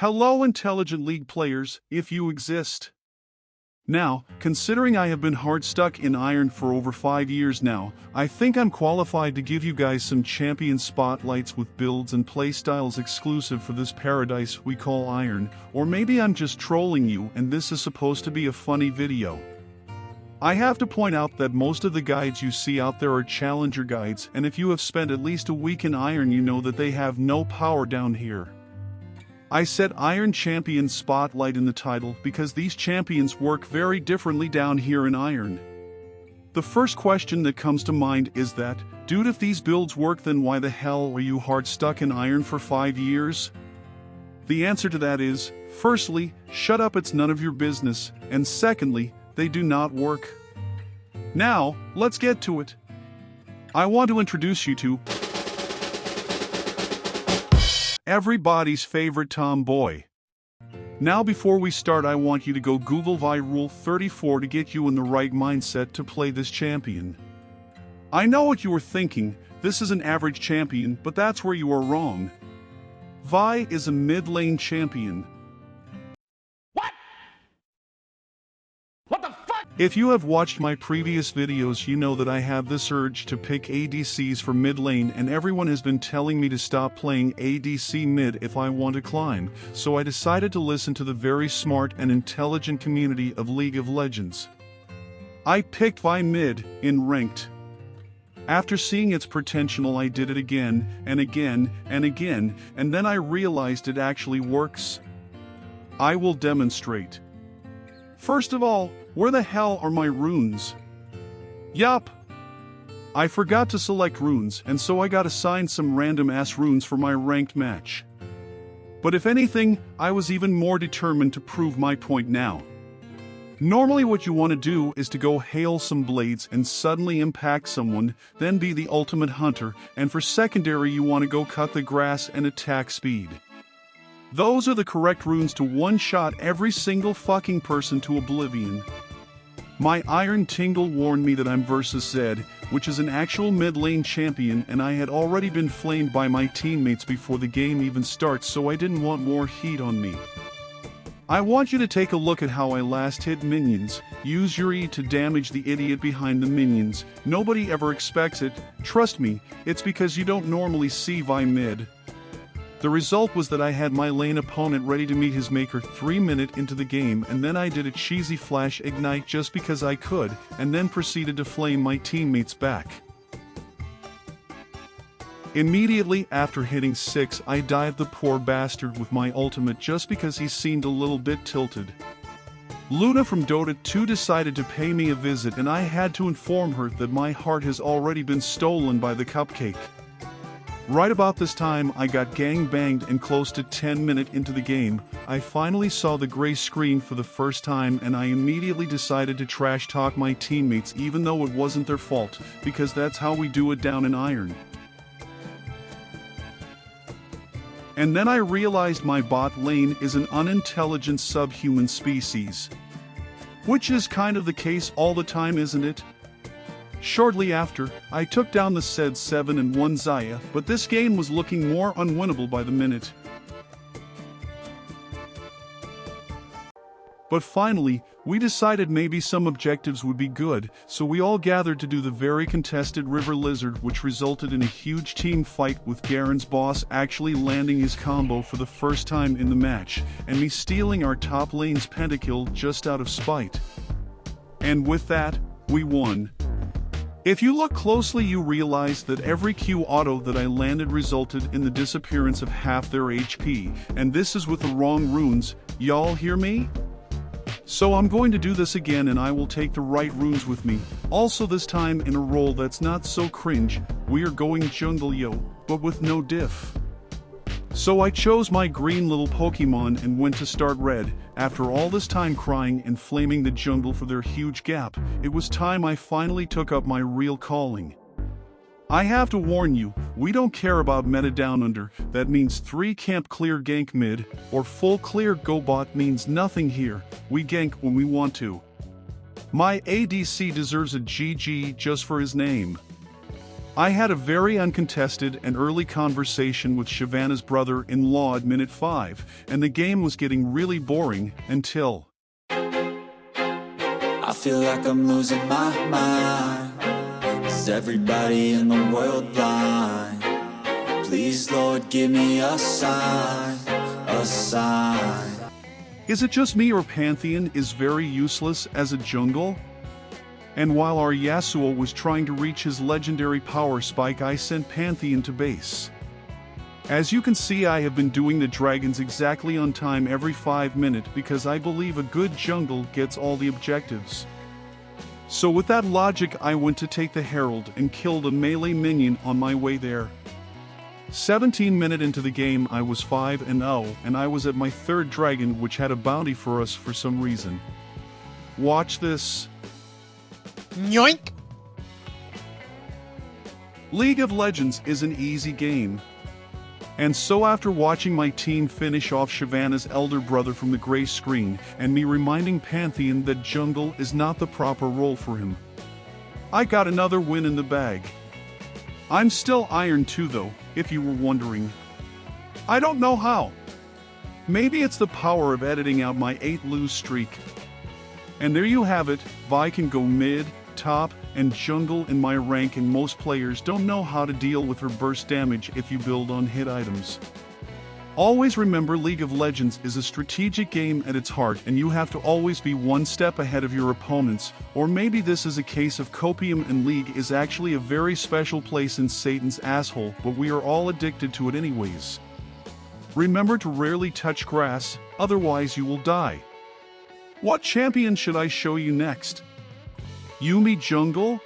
Hello Intelligent League players, if you exist. Now, considering I have been hard stuck in Iron for over 5 years now, I think I'm qualified to give you guys some champion spotlights with builds and playstyles exclusive for this paradise we call Iron, or maybe I'm just trolling you and this is supposed to be a funny video. I have to point out that most of the guides you see out there are challenger guides, and if you have spent at least a week in Iron you know that they have no power down here. I said Iron Champion Spotlight in the title because these champions work very differently down here in Iron. The first question that comes to mind is that, dude, if these builds work, then why the hell are you hard stuck in Iron for 5 years? The answer to that is, firstly, shut up, it's none of your business, and secondly, they do not work. Now, let's get to it. I want to introduce you to everybody's favorite tomboy. Now before we start, I want you to go Google Vi Rule 34 to get you in the right mindset to play this champion. I know what you were thinking, this is an average champion, but that's where you are wrong. Vi is a mid-lane champion. If you have watched my previous videos, you know that I have this urge to pick ADCs for mid lane, and everyone has been telling me to stop playing ADC mid if I want to climb, so I decided to listen to the very smart and intelligent community of League of Legends. I picked Vi mid in ranked. After seeing its potential, I did it again and again and again, and then I realized it actually works. I will demonstrate. First of all, where the hell are my runes? Yup. I forgot to select runes, and so I got assigned some random ass runes for my ranked match. But if anything, I was even more determined to prove my point now. Normally what you want to do is to go hail some blades and suddenly impact someone, then be the ultimate hunter, and for secondary you want to go cut the grass and attack speed. Those are the correct runes to one-shot every single fucking person to oblivion. My Iron Tingle warned me that I'm versus Zed, which is an actual mid-lane champion, and I had already been flamed by my teammates before the game even starts, so I didn't want more heat on me. I want you to take a look at how I last hit minions. Use your E to damage the idiot behind the minions. Nobody ever expects it. Trust me, it's because you don't normally see Vi mid. The result was that I had my lane opponent ready to meet his maker 3 minutes into the game, and then I did a cheesy flash ignite just because I could, and then proceeded to flame my teammates back. Immediately after hitting 6, I dived the poor bastard with my ultimate just because he seemed a little bit tilted. Luna from Dota 2 decided to pay me a visit, and I had to inform her that my heart has already been stolen by the cupcake. Right about this time, I got gang-banged, and close to 10 minutes into the game, I finally saw the gray screen for the first time, and I immediately decided to trash talk my teammates even though it wasn't their fault, because that's how we do it down in Iron. And then I realized my bot lane is an unintelligent subhuman species. Which is kind of the case all the time, isn't it? Shortly after, I took down the said 7 and 1 Xayah, but this game was looking more unwinnable by the minute. But finally, we decided maybe some objectives would be good, so we all gathered to do the very contested River Lizard, which resulted in a huge team fight with Garen's boss actually landing his combo for the first time in the match, and me stealing our top lane's pentakill just out of spite. And with that, we won. If you look closely, you realize that every Q auto that I landed resulted in the disappearance of half their HP, and this is with the wrong runes. Y'all hear me? So I'm going to do this again, and I will take the right runes with me. Also this time in a role that's not so cringe, we are going jungle yo, but with no diff. So I chose my green little Pokemon and went to start red. After all this time crying and flaming the jungle for their huge gap, it was time I finally took up my real calling. I have to warn you, we don't care about meta down under. That means 3 camp clear gank mid, or full clear go bot means nothing here. We gank when we want to. My ADC deserves a GG just for his name. I had a very uncontested and early conversation with Shyvana's brother-in-law at minute 5, and the game was getting really boring until... I feel like I'm losing my mind. Is everybody in the world blind? Please, Lord, give me a sign, a sign. Is it just me or Pantheon is very useless as a jungle? And while our Yasuo was trying to reach his legendary power spike, I sent Pantheon to base. As you can see, I have been doing the dragons exactly on time every 5 minutes because I believe a good jungle gets all the objectives. So with that logic, I went to take the Herald and killed a melee minion on my way there. 17 minutes into the game, I was 5-0, and I was at my 3rd dragon, which had a bounty for us for some reason. Watch this. Yoink! League of Legends is an easy game. And so after watching my team finish off Shyvana's elder brother from the gray screen, and me reminding Pantheon that jungle is not the proper role for him, I got another win in the bag. I'm still Iron 2 though, if you were wondering. I don't know how. Maybe it's the power of editing out my 8 lose streak. And there you have it, Vi can go mid, top, and jungle in my rank, and most players don't know how to deal with her burst damage if you build on hit items. Always remember, League of Legends is a strategic game at its heart, and you have to always be one step ahead of your opponents, or maybe this is a case of copium, and League is actually a very special place in Satan's asshole, but we are all addicted to it anyways. Remember to rarely touch grass, otherwise you will die. What champion should I show you next? Yuumi jungle?